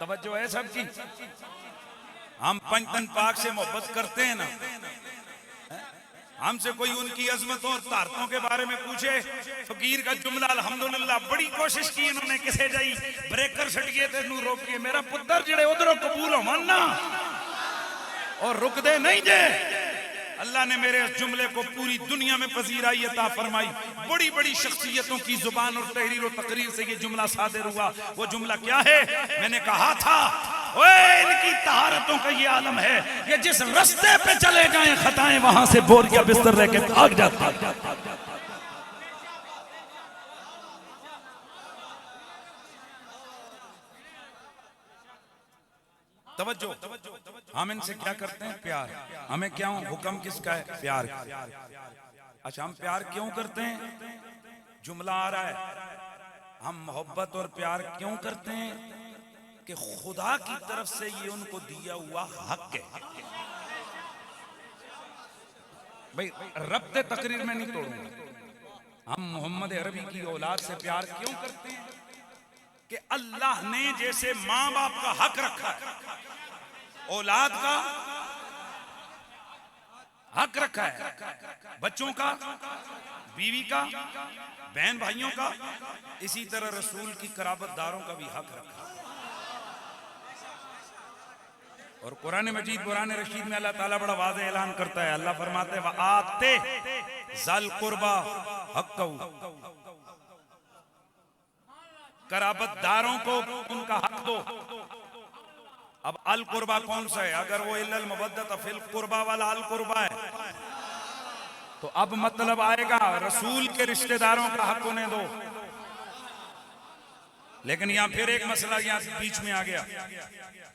तवज्जो है सबकी। हम पंचतन पाक से मोहब्बत करते हैं ना, हमसे कोई उनकी अजमतों और तारतों के बारे में पूछे, फकीर का जुमला अल्हम्दुलिल्लाह बड़ी कोशिश की इन्होंने, किसे जाई ब्रेकर सट गए थे नू रोकिए, मेरा पुत्र जड़े उधरों कबूल हो मानना और रुक दे नहीं जे। अल्लाह ने मेरे इस जुमले को पूरी दुनिया में पजीराई अता फरमाई। बड़ी बड़ी शख्सियतों की जुबान और तहरीर और तकरीर से ये जुमला सादिर हुआ। वो जुमला क्या है? मैंने कहा था ओए इनकी तहारतों का ये आलम है, ये जिस रास्ते पे चले जाएं खताएं वहां से बोरिया बिस्तर रह के भाग जाता। तवज्जो, हम इनसे क्या करते हैं? प्यार। हमें क्या हुक्म किसका है? प्यार। अच्छा, हम प्यार क्यों करते हैं? जुमला आ रहा है, हम मोहब्बत और प्यार क्यों करते हैं? कि खुदा की तरफ से ये उनको दिया हुआ हक है। भाई रब्ते तकरीर में नहीं तोड़ूंगा। हम मोहम्मद अरबी की औलाद से प्यार क्यों करते हैं? कि अल्लाह ने जैसे माँ बाप का हक रखा है, औलाद का हक रखा है, बच्चों का, बीवी का, बहन भाइयों का, इसी तरह रसूल की कराबतदारों का भी हक रखा है। और कुरान मजीद कुरान रशीद में अल्लाह ताला बड़ा वाज़ेह ऐलान करता है। अल्लाह फरमाते हैं व आते ज़ल कुर्बा हक़्क़हू, कराबतदारों को उनका हक दो। अब अल कुर्बा कौन सा है? अगर वो इल्लल मवद्दत फिल कुर्बा वाला अल कुर्बा है तो अब मतलब आएगा रसूल के रिश्तेदारों का हक उन्हें दो। लेकिन यहां फिर एक मसला यहां बीच में आ गया,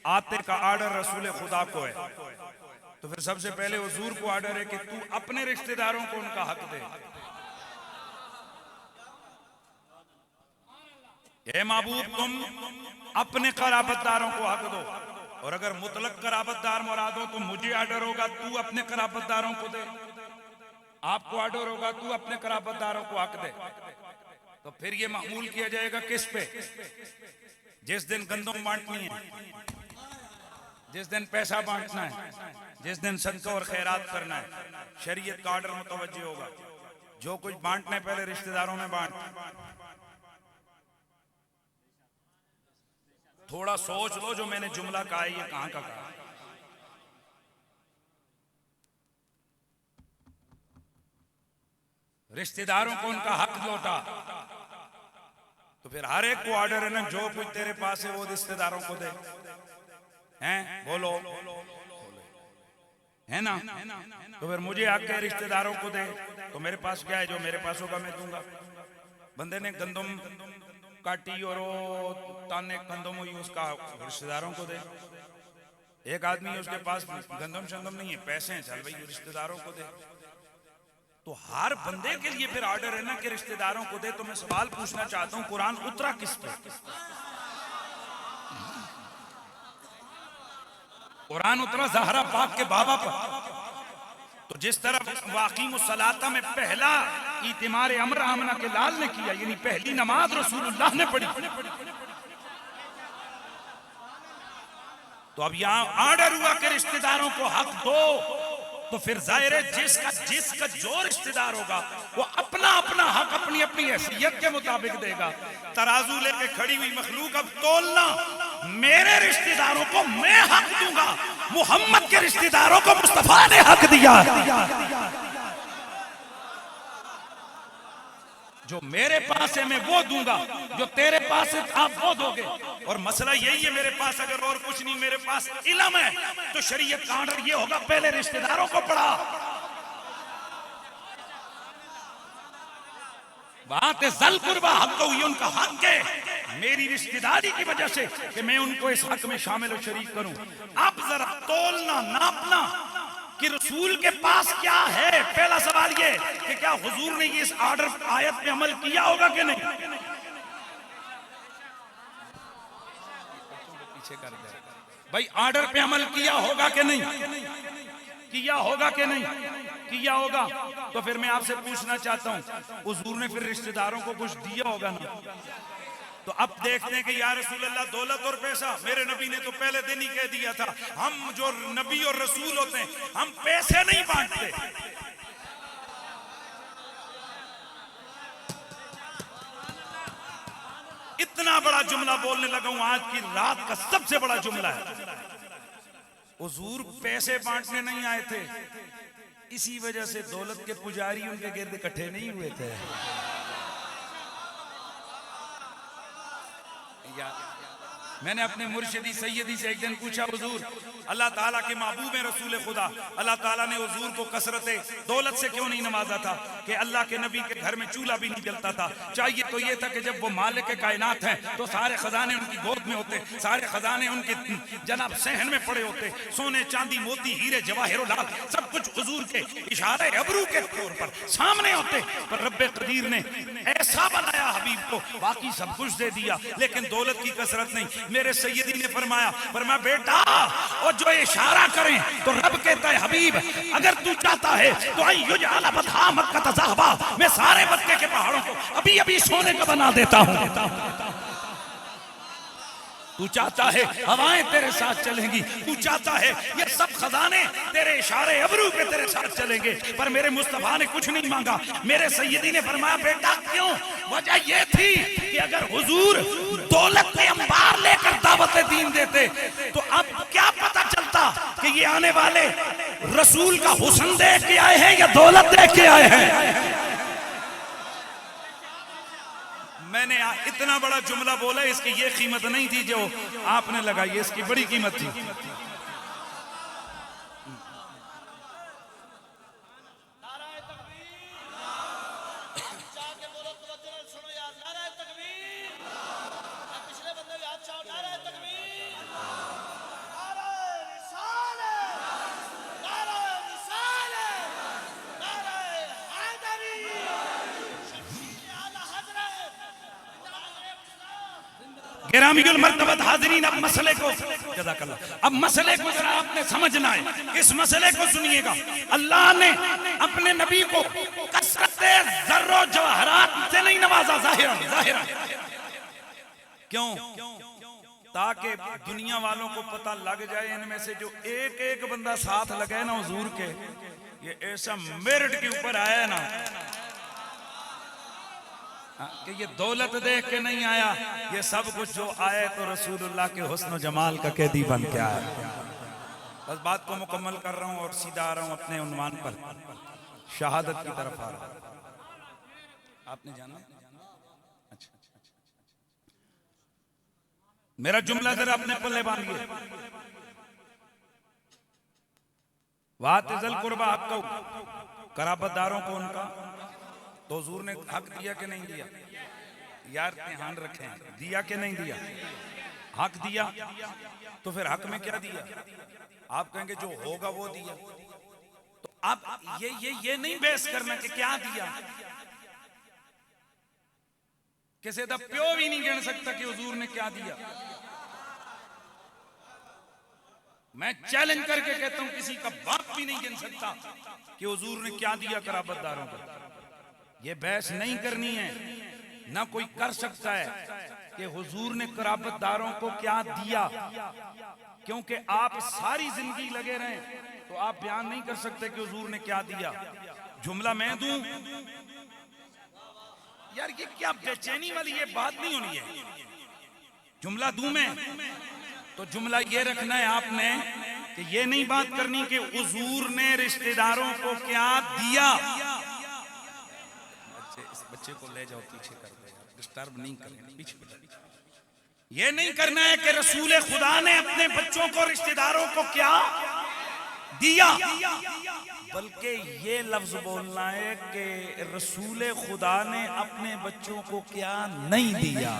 आते का आर्डर रसूल खुदा को है, तो फिर सबसे पहले हुजूर को आर्डर है कि तू अपने रिश्तेदारों को उनका हक दे। हे महबूब, तुम अपने कराबतदारों को हक दो, और अगर मुतलक कराबतदार मुराद हो तो मुझे आर्डर होगा तू अपने कराबतदारों को दे, आपको आर्डर होगा तू अपने कराबतदारों को हक दे। तो फिर ये मामूल किया जाएगा किस पे? जिस दिन गंदम बांटनी है, जिस दिन पैसा बांटना है, जिस दिन सदका और खैरात करना है, शरीयत का आर्डर मुतवज्जे होगा। जो कुछ बांटना है पहले रिश्तेदारों में बांट। थोड़ा सोच लो जो मैंने जुमला कहा है ये कहां का कहा। रिश्तेदारों को उनका हक लौटा, तो फिर हर एक को ऑर्डर है ना, जो कुछ तेरे पास है वो रिश्तेदारों को दे। हैं? बोलो, है ना? तो फिर मुझे हक है रिश्तेदारों को दे, तो मेरे पास क्या है? जो मेरे पास होगा मैं दूंगा। बंदे ने गंदम काटी और वो ताने गंदम हुई, उसका रिश्तेदारों को दे। एक आदमी उसके पास गंदम शंदम नहीं है, पैसे हैं, चल भाई रिश्तेदारों को दे। तो हर बंदे के लिए फिर ऑर्डर है ना कि रिश्तेदारों को दे। तो मैं सवाल पूछना चाहता हूं, कुरान उतरा किस पे? कुरान उतरा ज़हरा पाक के बाबा पर। तो जिस तरह वाक़ीम सलाता में पहला इतिमार अमर आमना के लाल ने किया, यानी पहली नमाज रसूलुल्लाह ने पढ़ी, तो अब यहां ऑर्डर हुआ कि रिश्तेदारों को हक दो। तो फिर जाहिर है जिसका जो रिश्तेदार होगा वो अपना अपना हक अपनी अपनी हैसियत के मुताबिक देगा। तराजू लेके खड़ी हुई मखलूक अब तोलना, मेरे रिश्तेदारों को मैं हक दूंगा, मोहम्मद के रिश्तेदारों को मुस्तफा ने हक दिया। जो मेरे पास है मैं वो दूंगा, जो तेरे पास है आप वो दोगे। और मसला यही है, मेरे पास अगर और कुछ नहीं, मेरे पास इल्म है, तो शरीयत का ऑर्डर ये होगा पहले रिश्तेदारों को पढ़ा। बात है जल कुर्बा हक को, ये उनका हक है मेरी रिश्तेदारी की वजह से कि मैं उनको इस हक में शामिल और शरीक करूं। अब जरा तोलना नापना कि रसूल के पास क्या है। पहला सवाल ये कि क्या हुजूर ने इस ऑर्डर आयत पे अमल किया होगा कि नहीं? पीछे कर दे भाई, ऑर्डर पे अमल किया होगा कि नहीं? किया होगा कि नहीं? किया होगा। तो फिर मैं आपसे पूछना चाहता हूं, हुजूर ने फिर रिश्तेदारों को कुछ दिया होगा ना? तो अब देखते हैं कि या रसूल अल्लाह दौलत और पैसा, मेरे नबी ने तो पहले दिन ही कह दिया था हम जो नबी और रसूल होते हैं हम पैसे नहीं बांटते। इतना बड़ा जुमला बोलने लगा हूं, आज की रात का सबसे बड़ा जुमला है। हुजूर पैसे बांटने नहीं आए थे, इसी वजह से दौलत के पुजारी उनके गिर्द इकट्ठे नहीं हुए थे। मैंने अपने मुर्शिदी सैयदी से एक दिन पूछा, हुजूर अल्लाह ताला के महबूब हैं रसूल खुदा, अल्लाह ताला ने हुजूर को कसरत दौलत से क्यों नहीं नवाजा था कि अल्लाह के नबी के घर में चूल्हा भी नहीं जलता था। चाहिए तो ये था कि जब वो मालिक के कायनात हैं तो सारे खजाने उनकी गोद में होते, सारे खजाने उनके जनाब सहन में पड़े होते, सोने चांदी मोती हीरे जवाहिर लाल सब कुछ हुजूर के इशारे अबरू के तौर पर सामने होते। पर रब्बे कदीर ने ऐसा बनाया हबीब को, बाकी सब कुछ दे दिया लेकिन दौलत की कसरत नहीं। मेरे सैयदी ने फरमाया बेटा और जो इशारा करें तो रब कहता है हबीब अगर तू चाहता है तो आई युजअल बदहा मक्का तज़हबा, मैं सारे मक्के के पहाड़ों को अभी अभी सोने का बना देता हूं। तू चाहता है हवाएं तेरे साथ चलेंगी, तू चाहता है ये सब खजाने तेरे इशारे अबरू पे तेरे साथ चलेंगे। पर मेरे मुस्तफा ने कुछ नहीं मांगा। मेरे सैयदी ने फरमाया बेटा क्यों? वजह ये थी कि अगर हुजूर दौलत के अंबार लेकर दावत दीन देते तो अब क्या पता चलता कि ये आने वाले रसूल का हुस्न देख के आए हैं या दौलत देख के आए हैं। मैंने इतना बड़ा जुमला बोला, इसकी ये कीमत नहीं थी जो आपने लगाई, इसकी बड़ी कीमत थी। गिरामीउल मर्तबत हाज़रीन, अब मसले को जज़ाकल्लाह, अब मसले को जरा आपने समझना है। इस मसले को सुनिएगा। अल्लाह ने अपने नबी को कसरत ज़र्रो जवाहरात से नहीं नवाजा, ज़ाहिरन। क्यों? ताकि दुनिया वालों को पता लग जाए इनमें से जो एक एक बंदा साथ लगे ना हुजूर के, ये ऐसा मेरिट के ऊपर आया है ना कि ये दौलत देख के नहीं आया, ये सब कुछ जो आए तो रसूलुल्लाह के हुस्न जमाल का कैदी बन के आया। बस बात को मुकम्मल कर रहा हूँ और सीधा आ रहा हूँ अपने उन्वान पर, शहादत की तरफ आ रहा हूँ। आपने जाना? अच्छा, मेरा जुमला जरा अपने पल्ले बांधिए। वातिज़ल कुर्बा हक़्क़हू, कराबतदारों को उनका तो हुजूर ने हक दिया कि नहीं दिया? यार ध्यान रखें, दिया कि नहीं दिया? हक दिया तो फिर हक में क्या दिया? आप कहेंगे जो होगा वो दिया। तो आप ये नहीं बहस करना कि क्या दिया। किसी का प्यो भी नहीं गिन सकता कि हुजूर ने क्या दिया। मैं चैलेंज करके कहता हूं किसी का बाप भी नहीं गिन सकता कि हुजूर ने क्या दिया कराबतदारों को। ये बहस नहीं करनी है, ना कोई कर सकता है कि हुजूर ने कराबतदारों को क्या दिया, क्योंकि आप सारी जिंदगी लगे रहे तो आप बयान नहीं कर सकते कि हुजूर ने क्या दिया। जुमला मैं दूं? यार ये क्या बेचैनी वाली ये बात नहीं होनी है। जुमला दूं मैं तो जुमला ये रखना है आपने कि ये नहीं बात करनी कि हुजूर ने रिश्तेदारों को क्या दिया। बच्चे को ले जाओ पीछे कर दो, डिस्टर्ब नहीं करें, पीछे बैठो। ये नहीं करना है कि रसूल खुदा ने अपने बच्चों को रिश्तेदारों को क्या दिया, बल्कि ये लफ्ज बोलना है कि रसूल खुदा ने अपने बच्चों को क्या नहीं दिया।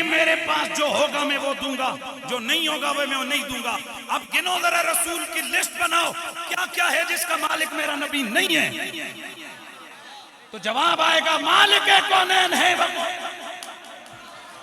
मेरे पास जो होगा मैं वो दूंगा, जो नहीं होगा वो मैं नहीं दूंगा। अब गिनो जरा, रसूल की लिस्ट बनाओ क्या क्या है जिसका मालिक मेरा नबी नहीं है। तो जवाब आएगा मालिक कौनैन है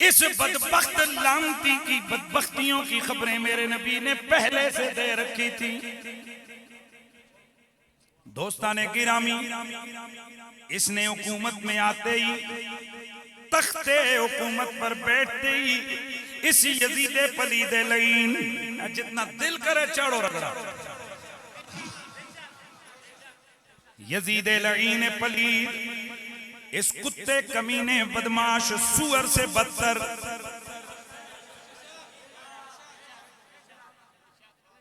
इस बदबख्त लानती की बदबख्तियों की खबरें मेरे नबी ने पहले से दे रखी थी। दोस्ताने गिरामी, इसने हुकूमत में आते ही, तख्ते हुकूमत पर बैठते ही इस यजीदे पलीदे लईन, जितना दिल करे चढ़ो रगड़ा, यजीदे लईन पलीद, इस कुत्ते कमीने बदमाश सुअर से बदतर,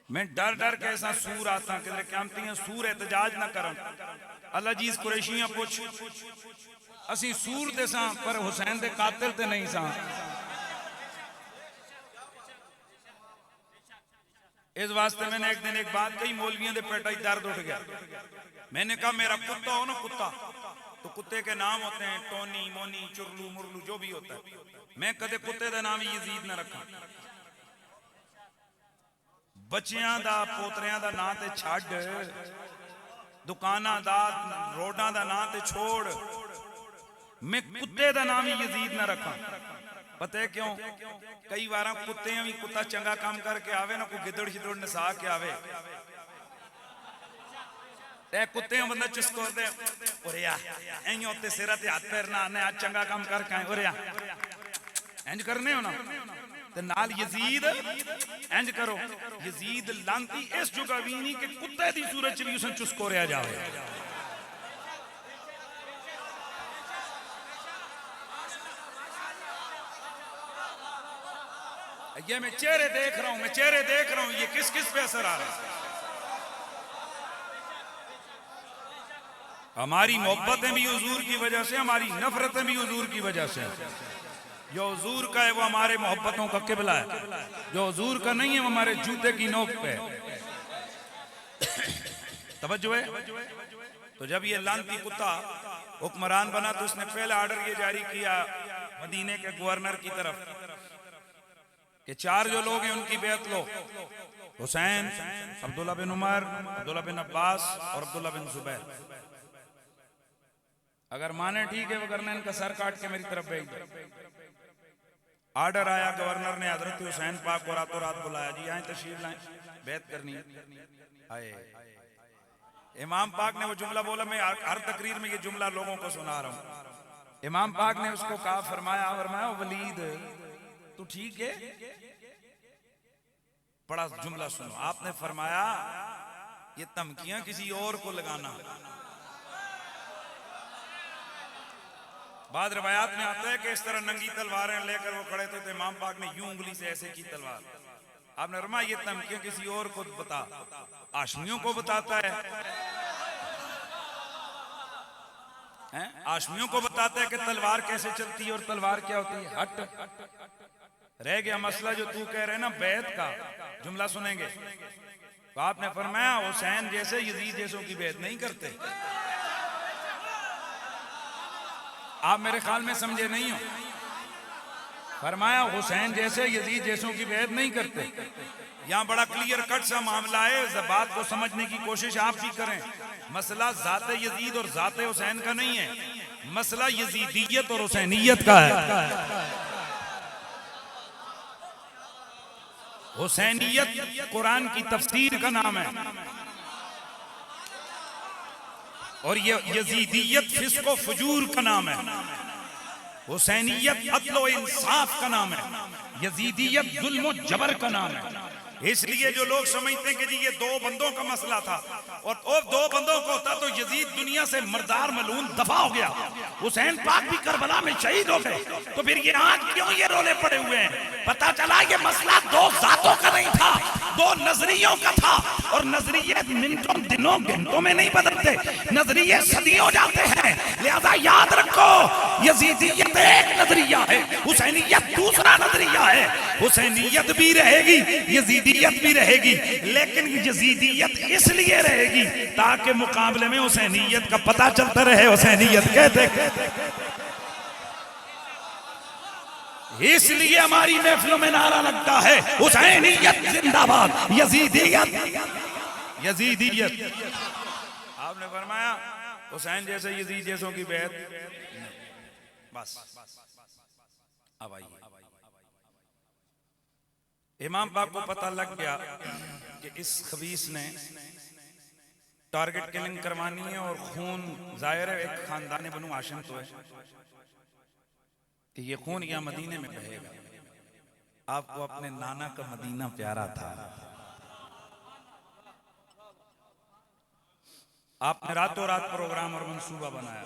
मैं डर डर के ऐसा सूर आता कि क्यामती सूर एहतजाज ना करन। अल्लाह जीज कुरैशियां पुछ, असी सूर ते सां पर हुसैन दे कातिल ते नहीं सां। इस वास्ते मैंने एक दिन एक बात कही, मौलवियों दे पेट दर्द उठ गया। मैंने कहा मेरा कुत्ता हो ना कुत्ता, तो कुत्ते के नाम होते हैं टोनी, मोनी, चुरलू, मुरलू, जो भी होता है। मैं कदे कुत्ते का नाम यजीद ना रखा। बच्चियां दा पोतरियां दा नां ते छड्ड, दुकानां दा रोडां दा नां ते छोड़, मैं कुत्ते का नाम ही यजीद ना रखा। पता है क्यों? कई बार कुत्ते भी कुत्ता चंगा काम करके आवे ना, कोई गिदड़ शिदड़ नसा के आवे, कुत्ते बंदा चुस्को दे उत्ते सिरा ते हाथ पैर ना आने, आज चंगा काम करके आए और इंज करने हो ना, ते नाल यजीद इंज करो। यजीद लांती इस जुगा भी नहीं कि कुत्ते दी सूरत च भी उसे चुस्को रहा जाए। ये मैं चेहरे देख रहा हूं, मैं चेहरे देख रहा हूं, ये किस किस पे असर आ रहा है। हमारी मोहब्बतें भी हुजूर की वजह से, हमारी नफरतें भी हुजूर की वजह से। जो हुजूर का है वो हमारे मोहब्बतों का किबला है, जो हुजूर का नहीं है वो हमारे जूते की नोक पे है। तवज्जो है? तो जब ये लानती कुत्ता हुक्मरान बना तो उसने पहला ऑर्डर ये जारी किया मदीने के गवर्नर की तरफ कि 4 जो लोग हैं उनकी बेअत लो, हुसैन, अब्दुल्ला बिन उमर, अब्दुल्ला बिन अब्बास और अब्दुल्ला बिन जुबैर। अगर माने ठीक है, वरना इनका सर काट के मेरी तरफ भेज दो। ऑर्डर आया, गवर्नर ने हजरत हुसैन पाक को रातों रात बुलाया, जी आए तशरीफ लाएं, बैत करनी आए। इमाम पाक ने वो जुमला बोला, मैं हर तकरीर में ये जुमला लोगों को सुना रहा हूं। इमाम पाक ने उसको कहा, फरमाया वलीद तू ठीक है? बड़ा जुमला सुनो। आपने फरमाया ये धमकियां किसी और को लगाना। बाद रवायात में आता है कि इस तरह नंगी तलवारें लेकर वो खड़े थे, तो इमाम पाक ने यूं उंगली से ऐसे की तलवार। आपने फरमाया ये धमकियां किसी और को बता, हाशमियों को बताता है, हाशमियों को बताता है कि तलवार कैसे चलती है और तलवार क्या होती है। हट, रह गया मसला जो तू कह रहे ना बैत का। जुमला सुनेंगे तो आपने फरमाया हुसैन जैसे यजीद जैसों की बैत नहीं करते। आप मेरे ख्याल में समझे नहीं हो। फरमाया हुसैन जैसे यजीद जैसों की बैत नहीं करते। यहाँ बड़ा क्लियर कट सा मामला है, बात को समझने की कोशिश आप भी करें। मसला जाते यजीद और जाते हुसैन का नहीं है, मसला यजीदियत और हुसैनियत का है। हुसैनियत कुरान की तफसीर का नाम है और ये यजीदियत फिस्को फजूर का नाम है। हुसैनियत अदल व इंसाफ का नाम है, यजीदियत जुल्म व जबर का नाम है। इसलिए जो लोग समझते हैं कि जी ये 2 बंदों का मसला था और 2 बंदों को होता तो यजीद दुनिया से मर्दार मलून दफा हो गया, हुसैन पाक भी करबला में शहीद हो गए, तो फिर ये आज क्यों ये रोले पड़े हुए हैं? पता चला ये मसला 2 जातों का नहीं था, 2 नजरियों का था। और नजरिए मिनटों दिनों घंटों में नहीं बदलते, नजरिए सदियों जाते हैं। लिहाजा याद रखो यजीदियत एक नजरिया है, हुसैनियत दूसरा नजरिया है। हुसैनियत भी रहेगी, यजीदियत भी रहेगी, लेकिन यजीदियत इसलिए रहेगी ताकि मुकाबले में हुसैनियत का पता चलता रहे। हुसैनियत कहते इसलिए हमारी महफिलों में नारा लगता है हुसैनियत जिंदाबाद, यजीदियत यजीदियत। आपने फरमाया हुसैन जैसे यजीद जैसों की बैत, बस अब आइए इमाम पाक को पता लग गया कि इस खबीस ने टारगेट किलिंग करवानी है और खून जाहिर है एक खानदान बनु हाशिम तो है कि ये खून यहाँ मदीने में बहेगा। आपको अपने नाना का मदीना प्यारा था, आपने रातों रात प्रोग्राम और मंसूबा बनाया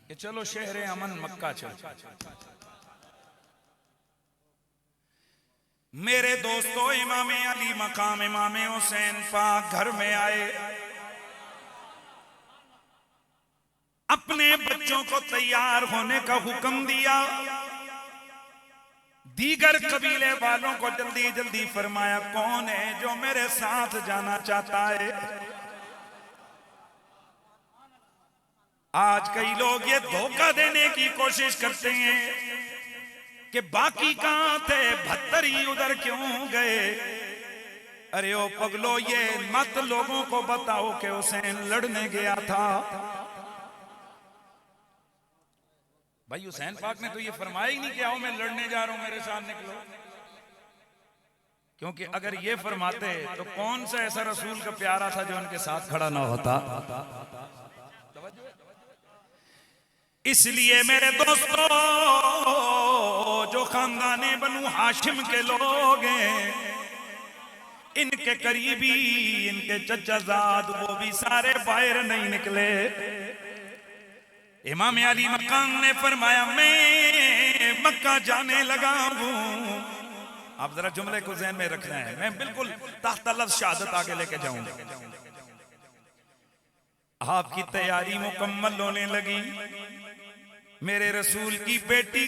कि चलो शहर अमन मक्का चल। मेरे दोस्तों, इमाम अली मकाम इमाम हुसैन पाक घर में आए, अपने बच्चों को तैयार होने का हुक्म दिया, दीगर कबीले वालों को जल्दी जल्दी फरमाया कौन है जो मेरे साथ जाना चाहता है। आज कई लोग ये धोखा देने की कोशिश करते हैं कि बाकी कहां थे, 72 ही उधर क्यों गए। अरे ओ पगलो, ये मत लोगों को बताओ कि हुसैन लड़ने गया था। भाई हुसैन पाक ने तो ये फरमाया ही नहीं कि आओ मैं लड़ने जा रहा हूं, मेरे साथ निकलो। क्योंकि अगर ये फरमाते तो कौन सा ऐसा रसूल का प्यारा था जो उनके साथ खड़ा ना होता। इसलिए मेरे दोस्तों, जो खानदाने बनु हाशिम के लोग हैं, इनके करीबी, इनके चचाजाद, वो भी सारे बाहर नहीं निकले। इमाम अली मकाम ने फरमाया मैं मक्का जाने लगा हूं। आप जरा जुमले को ज़हन में रखना है, मैं बिल्कुल तहत लफ्ज़ शहादत आगे लेके जाऊंगा। आपकी तैयारी मुकम्मल होने लगी। मेरे रसूल की बेटी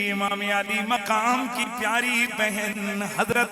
इमाम अली मकाम की प्यारी बहन हजरत